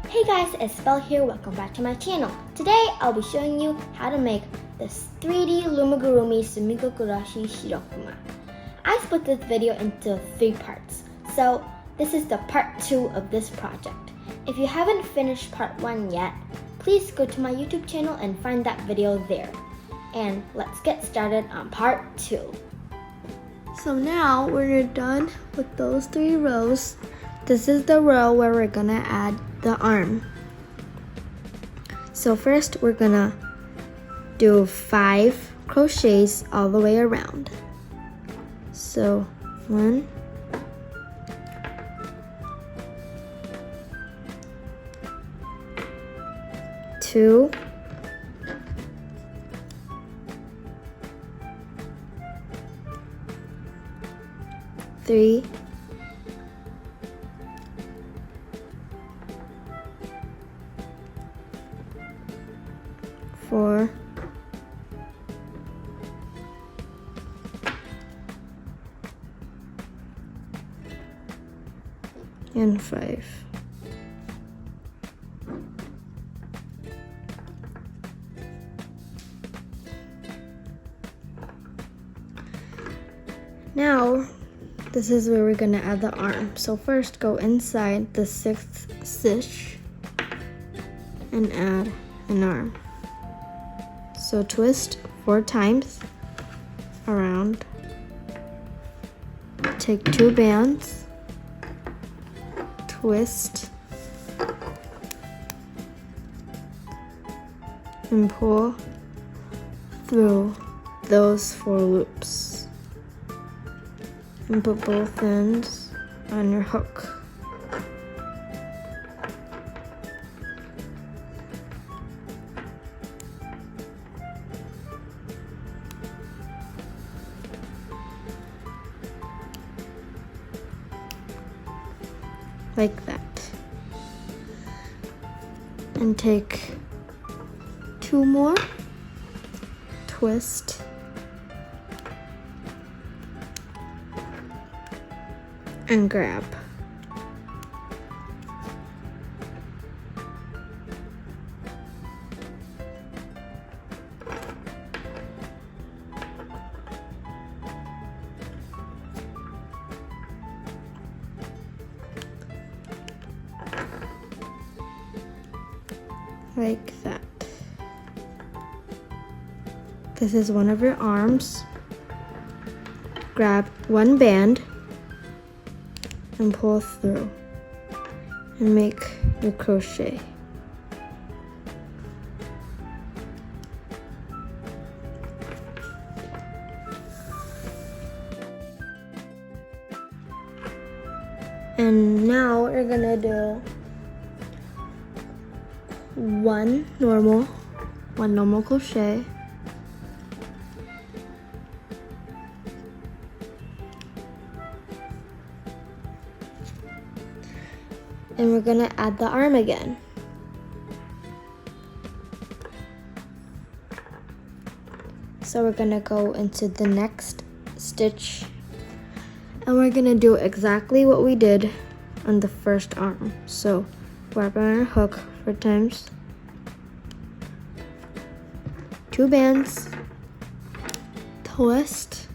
Hey guys, it's Belle here. Welcome back to my channel. Today I'll be showing you how to make this 3D Loom Sumikko Gurashi shiro kuma. I split this video into 3 parts, so this is the part 2 of this project. If you haven't finished part 1 yet, please go to my YouTube channel and find that video there. And let's get started on part 2. So now we're done with those 3 rows. This is the row where we're gonna add the arm. So first we're gonna do 5 crochets all the way around. So 1, 2, 3, 4, 5. Now, this is where we're gonna add the arm. So first, go inside the 6th stitch and add an arm. So twist 4 times around. Take 2 bands, twist, and pull through those 4 loops. And put both ends on your hook. Like that. And take 2 more, twist, and grab. Like that. This is one of your arms. Grab 1 band and pull through and make your crochet. And now we're gonna do one normal crochet, and we're gonna add the arm again. So we're gonna go into the next stitch and we're gonna do exactly what we did on the first arm. So wrap on our hook 4 times, 2 bands, twist,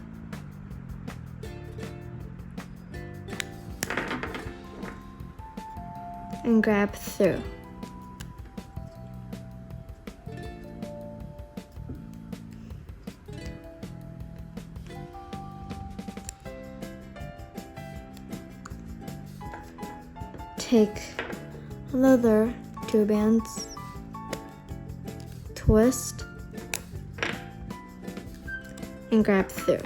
and grab through. Take another 2 bands, twist, and grab through.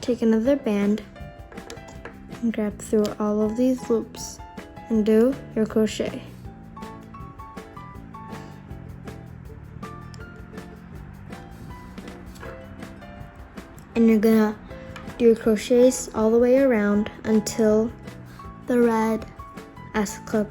Take another band and grab through all of these loops and do your crochet. And you're gonna do your crochets all the way around until the red S clip.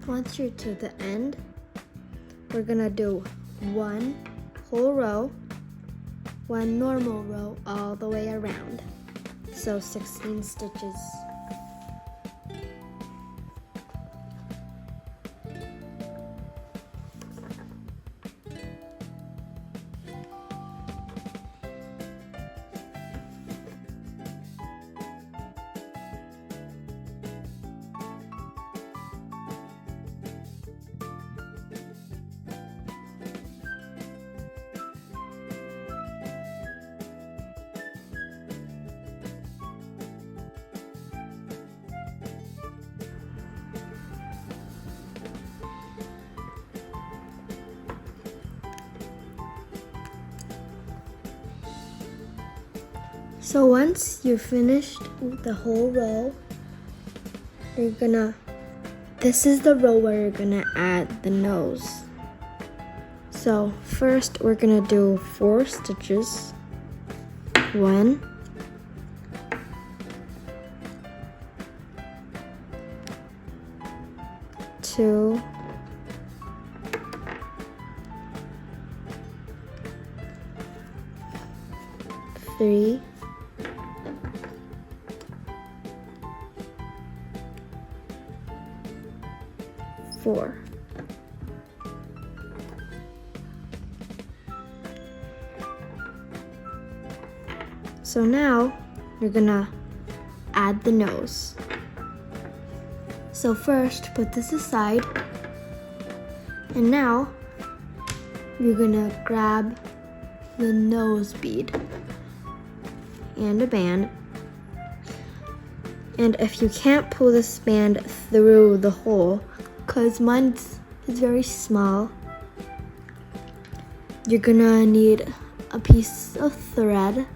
Once you're to the end, we're gonna do one whole row, one normal row all the way around. So 16 stitches. So once you're finished the whole row, this is the row where you're gonna add the nose. So first we're gonna do 4 stitches. 1, 2, 3, 4. So now you're gonna add the nose. So first put this aside, and now you're gonna grab the nose bead and a band. And if you can't pull this band through the hole, because mine is very small, you're gonna need a piece of thread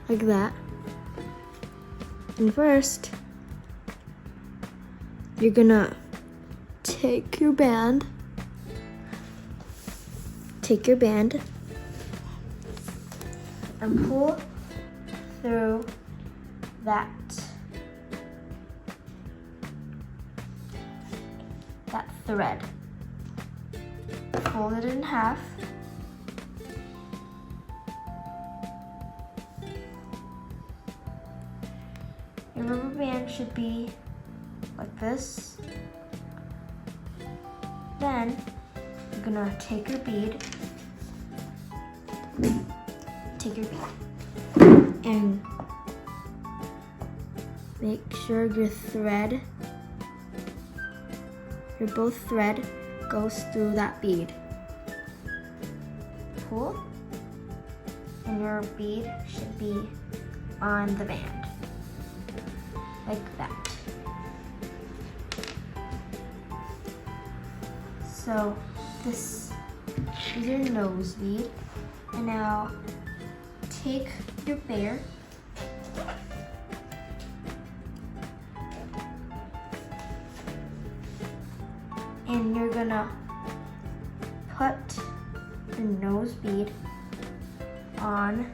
like that. And first, you're gonna take your band and pull through that thread. Fold it in half. Your rubber band should be like this. Then you're gonna take your bead, and make sure both thread goes through that bead. Pull, and your bead should be on the band, like that. So this is your nose bead, and now take your bear and you're gonna put the nose bead on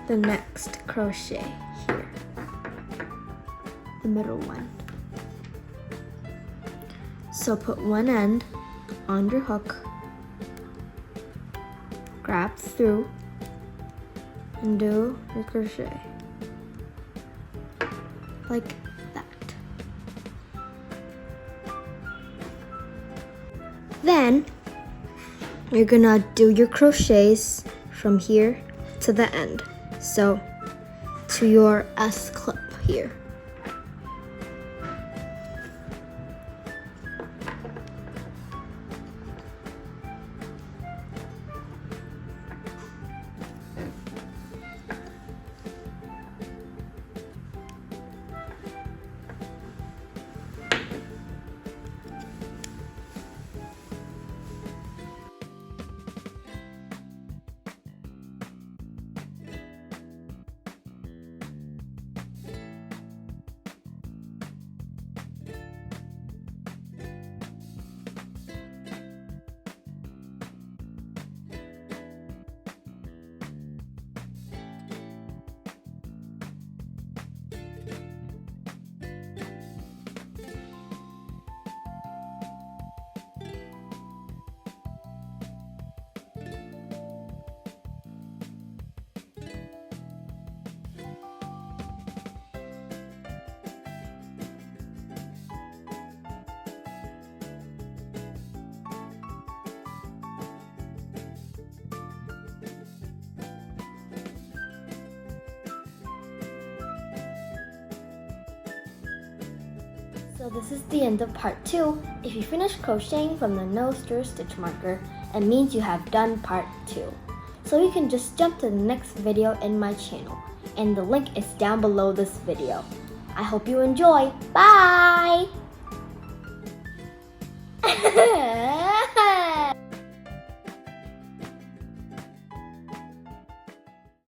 the next crochet here, the middle one. So put one end on your hook, grab through, and do your crochet like that. Then you're gonna do your crochets from here to the end, so to your S clip here. So this is the end of part 2. If you finish crocheting from the nose to your stitch marker, it means you have done part 2. So you can just jump to the next video in my channel, and the link is down below this video. I hope you enjoy. Bye!